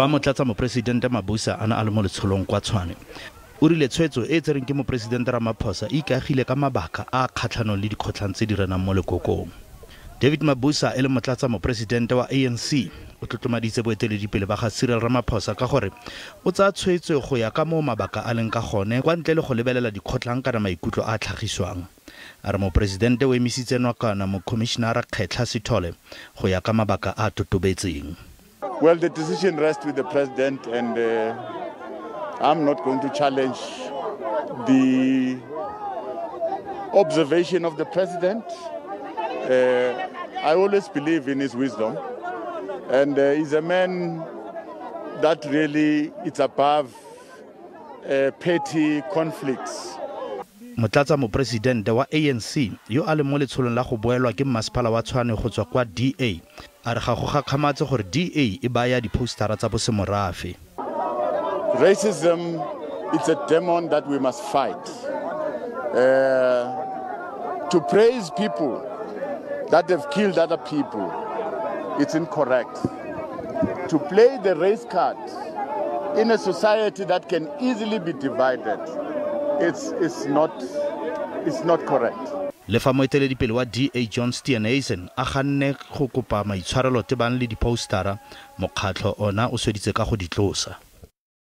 fa Motlatsa-mopresidente Mabuza ana a le mo letsholong kwa Tshwane o rile tshwetso e tsereng ke mopresidente Ramaphosa e ikagile ka mabaka a kgatlhanong le dikgotlang tse di renang mo lekokong. David Mabuza e le Motlatsa-mopresidente wa ANC o tlotlomaditse boeteledipele ba ga Cyril Ramaphosa ka gore o tsaya tshwetso go ya ka mo mabaka a leng ka gone kwa ntle le go lebelela dikgotlang kana maikutlo a tlhagiswang. A re mopresidente o emisitse nakwana mokomishenara Khehla Sithole go ya ka mabaka a totobetseng. Well, the decision rests with the president, and I'm not going to challenge the observation of the president. I always believe in his wisdom, and he's a man that really it's above petty conflicts. Motlatsa-mopresidente wa ANC yo a le mo letsholong la go boelwa ke masepala wa Tshwane go tswa kwa DA a re ga go gakgamatse gore DA e baya dipostara tsa bosemorafe. Racism, it's a demon that we must fight. To praise people that have killed other people, it's incorrect. To play the race card in a society that can easily be divided, it's not correct. Le fa moeteledipele wa DA John Steenhuisen a ganne go kopa maitshwarelo tebang le dipostara mokgatlho ona o sweditse ka go ditlosa.